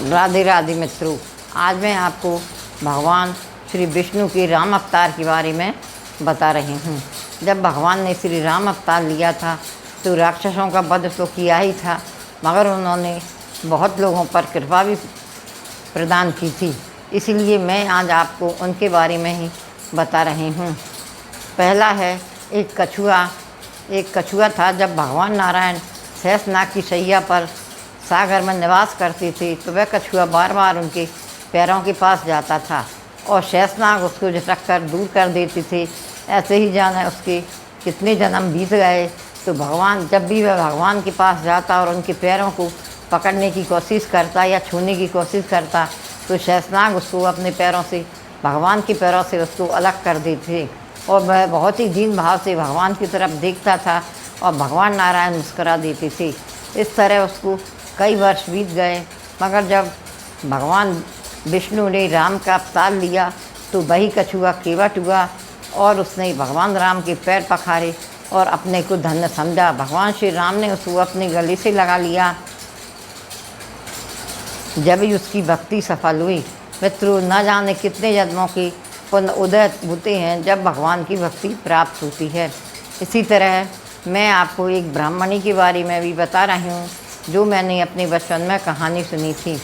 राधे राधे मित्रों, आज मैं आपको भगवान श्री विष्णु के राम अवतार के बारे में बता रही हूँ। जब भगवान ने श्री राम अवतार लिया था तो राक्षसों का वध तो किया ही था, मगर उन्होंने बहुत लोगों पर कृपा भी प्रदान की थी। इसीलिए मैं आज आपको उनके बारे में ही बता रही हूँ। पहला है एक कछुआ था। जब भगवान नारायण शेषनाग की शैया पर सागर में निवास करते थे तो वह कछुआ बार बार उनके पैरों के पास जाता था और शेषनाग उसको झटक कर दूर कर देते थे। ऐसे ही जाने उसके कितने जन्म बीत गए तो भगवान जब भी वह भगवान के पास जाता और उनके पैरों को पकड़ने की कोशिश करता या छूने की कोशिश करता तो शेषनाग उसको अपने पैरों से भगवान के पैरों से उसको अलग कर देते और वह बहुत ही दीन भाव से भगवान की तरफ देखता था और भगवान नारायण मुस्करा देते थे। इस तरह उसको कई वर्ष बीत गए, मगर जब भगवान विष्णु ने राम का अवतार लिया तो वही कछुआ केवट हुआ और उसने भगवान राम के पैर पखारे और अपने को धन्य समझा। भगवान श्री राम ने उसको अपने गले से लगा लिया। जब ही उसकी भक्ति सफल हुई। मित्रों, न जाने कितने जन्मों के पुण्य उदय होते हैं जब भगवान की भक्ति प्राप्त होती है। इसी तरह मैं आपको एक ब्राह्मणी के बारे में भी बता रही हूँ जो मैंने अपने बचपन में कहानी सुनी थी।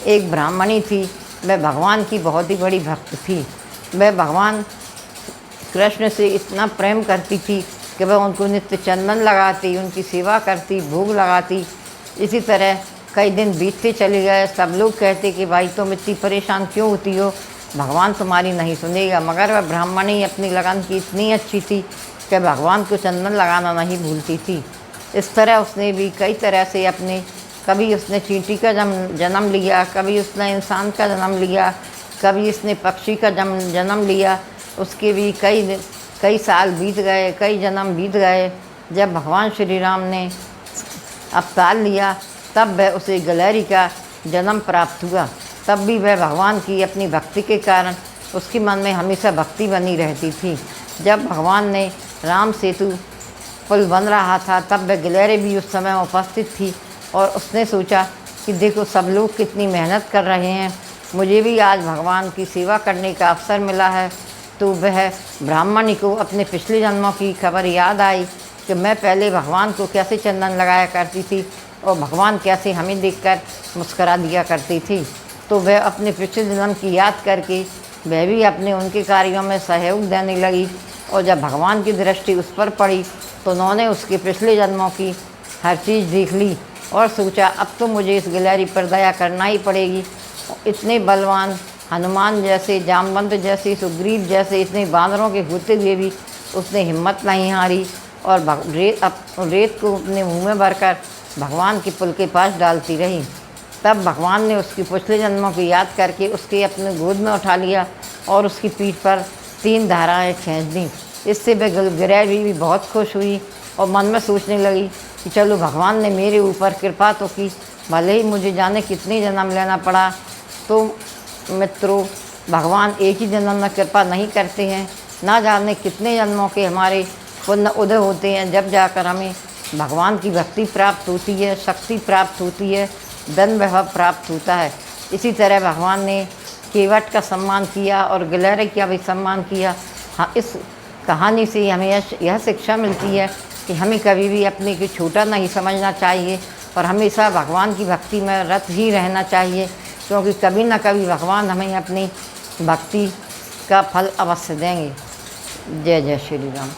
एक ब्राह्मणी थी, वह भगवान की बहुत ही बड़ी भक्त थी। वह भगवान कृष्ण से इतना प्रेम करती थी कि वह उनको नित्य चंदन लगाती, उनकी सेवा करती, भोग लगाती। इसी तरह कई दिन बीतते चले गए। सब लोग कहते कि भाई तुम इतनी परेशान क्यों होती हो, भगवान तुम्हारी नहीं सुनेगा। मगर वह ब्राह्मणी अपनी लगन की इतनी अच्छी थी कि भगवान को चंदन लगाना नहीं भूलती थी। इस तरह उसने भी कई तरह से कभी उसने चींटी का जन्म लिया, कभी उसने इंसान का जन्म लिया, कभी इसने पक्षी का जन्म लिया। उसके भी कई साल बीत गए, कई जन्म बीत गए। जब भगवान श्री राम ने अवतार लिया तब वह उसे गिलहरी का जन्म प्राप्त हुआ। तब भी वह भगवान की अपनी भक्ति के कारण उसके मन में हमेशा भक्ति बनी रहती थी। जब भगवान ने राम सेतु पुल बन रहा था तब वह गिलहरी भी उस समय उपस्थित थी और उसने सोचा कि देखो सब लोग कितनी मेहनत कर रहे हैं, मुझे भी आज भगवान की सेवा करने का अवसर मिला है। तो वह ब्राह्मणी को अपने पिछले जन्मों की खबर याद आई कि मैं पहले भगवान को कैसे चंदन लगाया करती थी और भगवान कैसे हमें देखकर मुस्करा दिया करती थी। तो वह अपने पिछले जन्म की याद करके वह भी अपने उनके कार्यों में सहयोग देने लगी और जब भगवान की दृष्टि उस पर पड़ी तो उन्होंने उसके पिछले जन्मों की हर चीज़ देख ली और सोचा अब तो मुझे इस गिलहरी पर दया करना ही पड़ेगी। इतने बलवान हनुमान जैसे, जामवंत जैसे, सुग्रीव जैसे इतने बानरों के होते हुए भी उसने हिम्मत नहीं हारी और रेत को अपने मुँह में भरकर भगवान के पुल के पास डालती रही। तब भगवान ने उसकी पिछले जन्मों की याद करके उसके अपने गोद में उठा लिया और उसकी पीठ पर 3 धाराएं खींच दी। इससे वह गिलहरी भी बहुत खुश हुई और मन में सोचने लगी कि चलो भगवान ने मेरे ऊपर कृपा तो की, भले ही मुझे जाने कितने जन्म लेना पड़ा। तो मित्रों, भगवान एक ही जन्म में कृपा नहीं करते हैं, ना जाने कितने जन्मों के हमारे पुण्य उदय होते हैं जब जाकर हमें भगवान की भक्ति प्राप्त होती है, शक्ति प्राप्त होती है, धन वैभव प्राप्त होता है। इसी तरह भगवान ने केवट का सम्मान किया और गिलहरी का भी सम्मान किया। हाँ, इस कहानी से हमें यह शिक्षा मिलती है कि हमें कभी भी अपने को छोटा नहीं समझना चाहिए और हमेशा भगवान की भक्ति में रत ही रहना चाहिए, क्योंकि कभी ना कभी भगवान हमें अपनी भक्ति का फल अवश्य देंगे। जय जय श्री राम।